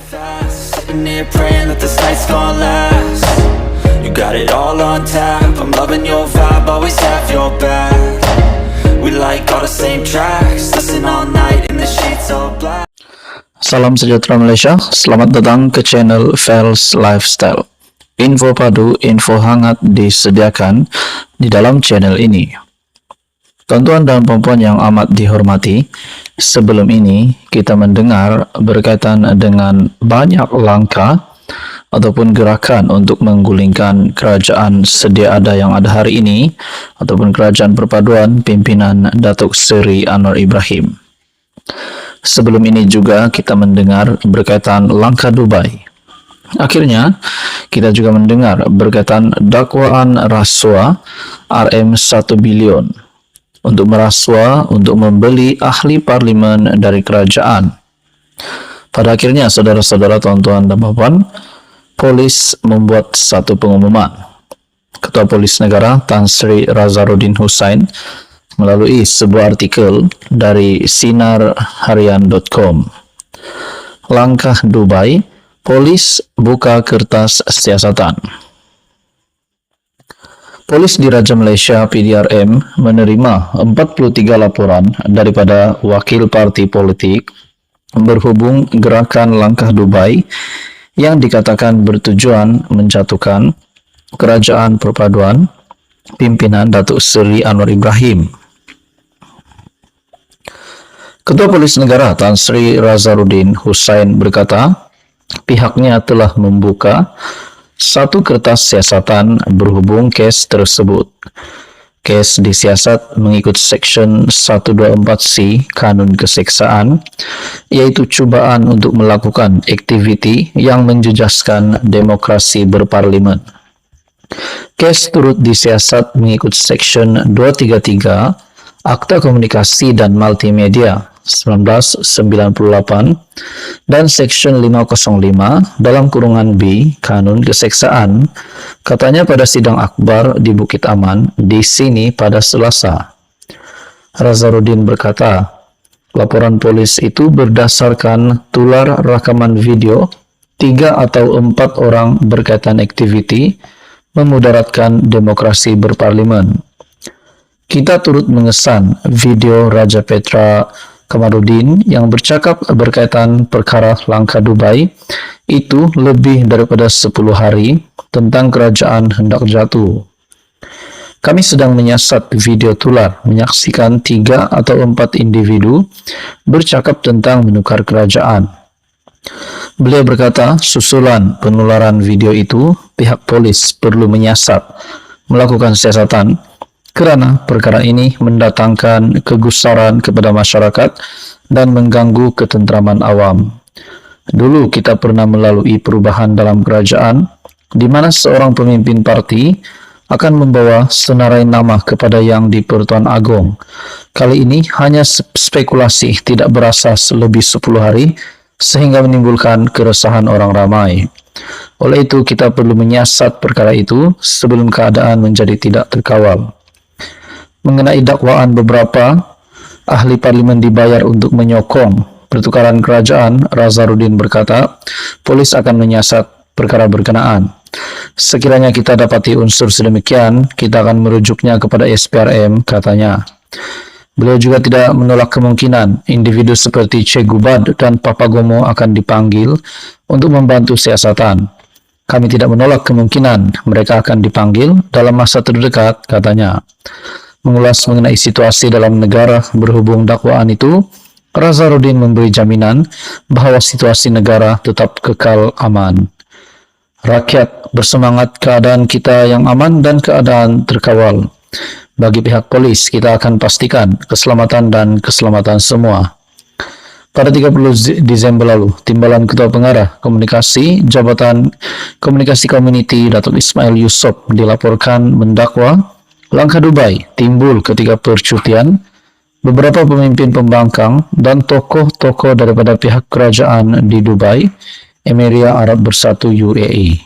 fast, sitting here praying that this night's gonna last. You got it all on tap, I'm loving your vibe, always have your back. We like all the same tracks, listen all night in the sheets all black. Salam sejahtera Malaysia, selamat datang ke channel Fels Lifestyle. Info padu, info hangat disediakan di dalam channel ini. Tuan-tuan dan puan-puan yang amat dihormati, sebelum ini kita mendengar berkaitan dengan banyak langkah ataupun gerakan untuk menggulingkan kerajaan sedia ada yang ada hari ini ataupun kerajaan perpaduan pimpinan Datuk Seri Anwar Ibrahim. Sebelum ini juga kita mendengar berkaitan langkah Dubai. Akhirnya kita juga mendengar berkaitan dakwaan rasuah RM1 bilion untuk merasuah untuk membeli ahli parlimen dari kerajaan. Pada akhirnya, saudara-saudara, tuan-tuan dan puan-puan, polis membuat satu pengumuman. Ketua Polis Negara Tan Sri Razaruddin Hussain melalui sebuah artikel dari sinarharian.com. Langkah Dubai, polis buka kertas siasatan. Polis Diraja Malaysia PDRM menerima 43 laporan daripada wakil parti politik berhubung gerakan langkah Dubai yang dikatakan bertujuan menjatuhkan kerajaan perpaduan pimpinan Datuk Seri Anwar Ibrahim. Ketua Polis Negara Tan Sri Razaruddin Hussain berkata, pihaknya telah membuka satu kertas siasatan berhubung kes tersebut. Kes disiasat mengikut Seksyen 124C Kanun Keseksaan, yaitu cubaan untuk melakukan aktiviti yang menjejaskan demokrasi berparlimen. Kes turut disiasat mengikut Seksyen 233 Akta Komunikasi dan Multimedia 1998 dan Seksyen 505 dalam kurungan B Kanun Keseksaan, katanya pada sidang akbar di Bukit Aman di sini pada Selasa. Razaruddin berkata, laporan polis itu berdasarkan tular rakaman video 3 atau 4 orang berkaitan aktiviti memudaratkan demokrasi berparlimen. Kita turut mengesan video Raja Petra Kamarudin yang bercakap berkaitan perkara langkah Dubai itu lebih daripada 10 hari tentang kerajaan hendak jatuh. Kami sedang menyiasat video tular menyaksikan 3 atau 4 individu bercakap tentang menukar kerajaan. Beliau berkata, susulan penularan video itu, pihak polis perlu menyiasat, melakukan siasatan, kerana perkara ini mendatangkan kegusaran kepada masyarakat dan mengganggu ketentraman awam. Dulu kita pernah melalui perubahan dalam kerajaan di mana seorang pemimpin parti akan membawa senarai nama kepada yang di Pertuan Agong. Kali ini hanya spekulasi tidak berasas lebih 10 hari sehingga menimbulkan keresahan orang ramai. Oleh itu kita perlu menyiasat perkara itu sebelum keadaan menjadi tidak terkawal. Mengenai dakwaan beberapa ahli parlimen dibayar untuk menyokong pertukaran kerajaan, Razaruddin berkata, polis akan menyiasat perkara berkenaan. Sekiranya kita dapati unsur sedemikian, kita akan merujuknya kepada SPRM, katanya. Beliau juga tidak menolak kemungkinan individu seperti Che Gubad dan Papa Gomo akan dipanggil untuk membantu siasatan. Kami tidak menolak kemungkinan mereka akan dipanggil dalam masa terdekat, katanya. Mengulas mengenai situasi dalam negara berhubung dakwaan itu, Razaruddin memberi jaminan bahawa situasi negara tetap kekal aman. Rakyat bersemangat keadaan kita yang aman dan keadaan terkawal. Bagi pihak polis, kita akan pastikan keselamatan dan keselamatan semua. Pada 30 Desember lalu, Timbalan Ketua Pengarah Komunikasi Jabatan Komunikasi Komuniti Datuk Ismail Yusof dilaporkan mendakwa langkah Dubai timbul ketika percutian beberapa pemimpin pembangkang dan tokoh-tokoh daripada pihak kerajaan di Dubai, Emiria Arab Bersatu UAE.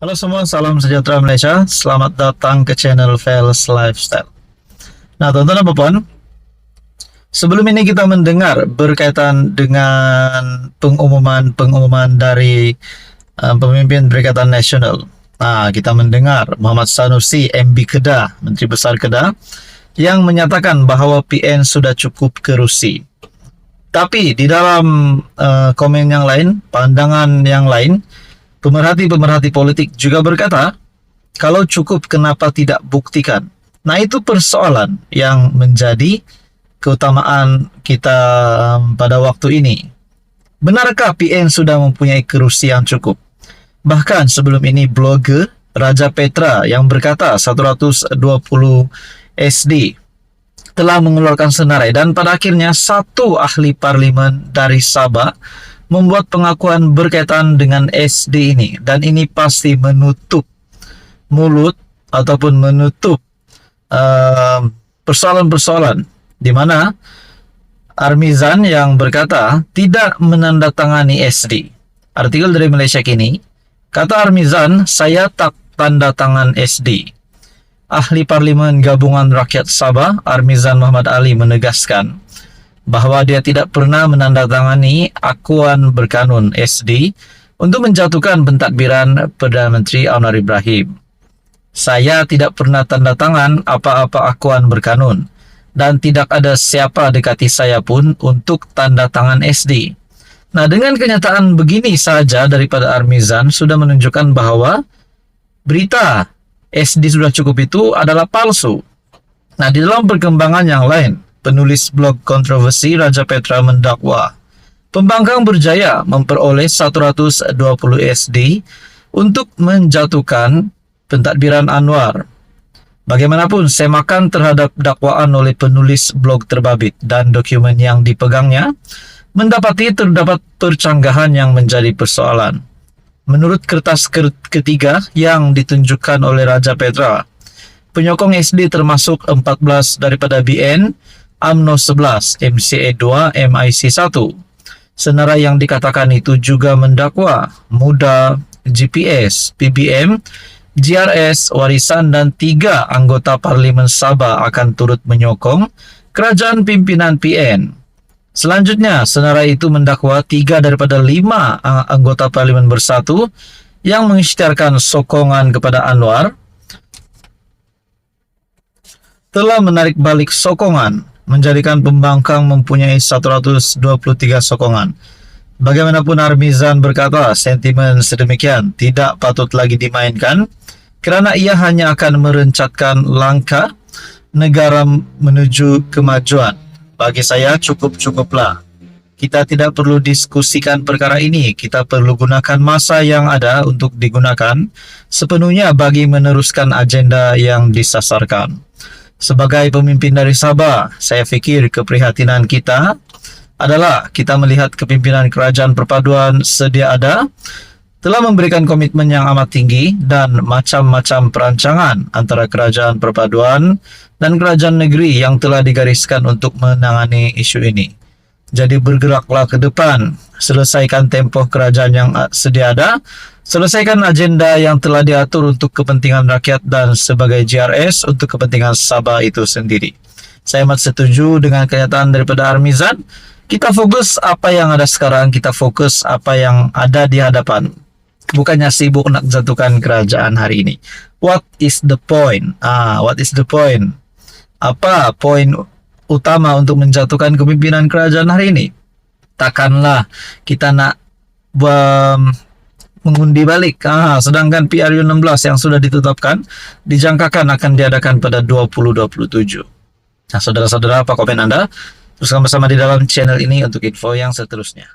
Halo semua, salam sejahtera Malaysia. Selamat datang ke channel Fels Lifestyle. Nah, tuan-tuan dan puan, Sebelum ini kita mendengar berkaitan dengan pengumuman dari pemimpin Perikatan Nasional. Kita mendengar Muhammad Sanusi MB Kedah, Menteri Besar Kedah, yang menyatakan bahwa PN sudah cukup kerusi. Tapi di dalam komen yang lain, pandangan yang lain, pemerhati-pemerhati politik juga berkata, kalau cukup kenapa tidak buktikan? Nah, itu persoalan yang menjadi keutamaan kita pada waktu ini. Benarkah PN sudah mempunyai kerusi yang cukup? Bahkan sebelum ini blogger Raja Petra yang berkata 120 SD telah mengeluarkan senarai, dan pada akhirnya satu ahli parlimen dari Sabah membuat pengakuan berkaitan dengan SD ini, dan ini pasti menutup mulut ataupun menutup persoalan-persoalan di mana Armizan yang berkata tidak menandatangani SD. Artikel dari Malaysia Kini, kata Armizan, saya tak tanda tangan SD. Ahli Parlimen Gabungan Rakyat Sabah, Armizan Muhammad Ali, menegaskan bahwa dia tidak pernah menandatangani akuan berkanun SD untuk menjatuhkan pentadbiran Perdana Menteri Anwar Ibrahim. Saya tidak pernah tanda tangan apa-apa akuan berkanun, dan tidak ada siapa dekati saya pun untuk tanda tangan SD. Nah, dengan kenyataan begini saja daripada Armizan sudah menunjukkan bahwa berita SD sudah cukup itu adalah palsu. Nah, di dalam perkembangan yang lain, penulis blog kontroversi Raja Petra mendakwa pembangkang berjaya memperoleh 120 SD untuk menjatuhkan pentadbiran Anwar. Bagaimanapun, semakan terhadap dakwaan oleh penulis blog terbabit dan dokumen yang dipegangnya mendapati terdapat percanggahan yang menjadi persoalan. Menurut kertas ketiga yang ditunjukkan oleh Raja Petra, penyokong SD termasuk 14 daripada BN, UMNO 11, MCA 2, MIC 1. Senarai yang dikatakan itu juga mendakwa Muda, GPS, PBM, GRS, Warisan, dan 3 anggota Parlimen Sabah akan turut menyokong kerajaan pimpinan PN. Selanjutnya, senarai itu mendakwa 3 daripada 5 anggota Parlimen Bersatu yang mengisytiharkan sokongan kepada Anwar telah menarik balik sokongan, menjadikan pembangkang mempunyai 123 sokongan. Bagaimanapun, Armizan berkata sentimen sedemikian tidak patut lagi dimainkan kerana ia hanya akan merencatkan langkah negara menuju kemajuan. Bagi saya cukup-cukuplah. Kita tidak perlu diskusikan perkara ini. Kita perlu gunakan masa yang ada untuk digunakan sepenuhnya bagi meneruskan agenda yang disasarkan. Sebagai pemimpin dari Sabah, saya fikir keprihatinan kita adalah kita melihat kepimpinan kerajaan perpaduan sedia ada telah memberikan komitmen yang amat tinggi dan macam-macam perancangan antara kerajaan perpaduan dan kerajaan negeri yang telah digariskan untuk menangani isu ini. Jadi bergeraklah ke depan, selesaikan tempoh kerajaan yang sedia ada, selesaikan agenda yang telah diatur untuk kepentingan rakyat dan sebagai GRS untuk kepentingan Sabah itu sendiri. Saya amat setuju dengan kenyataan daripada Armizan. Kita fokus apa yang ada sekarang, kita fokus apa yang ada di hadapan. Bukannya sibuk nak jatuhkan kerajaan hari ini. What is the point? What is the point? Apa poin utama untuk menjatuhkan kepimpinan kerajaan hari ini? Takkanlah kita nak mengundi balik. Sedangkan PRU 16 yang sudah ditetapkan dijangkakan akan diadakan pada 2027. Nah, saudara-saudara, apa komen Anda? Teruskan bersama di dalam channel ini untuk info yang seterusnya.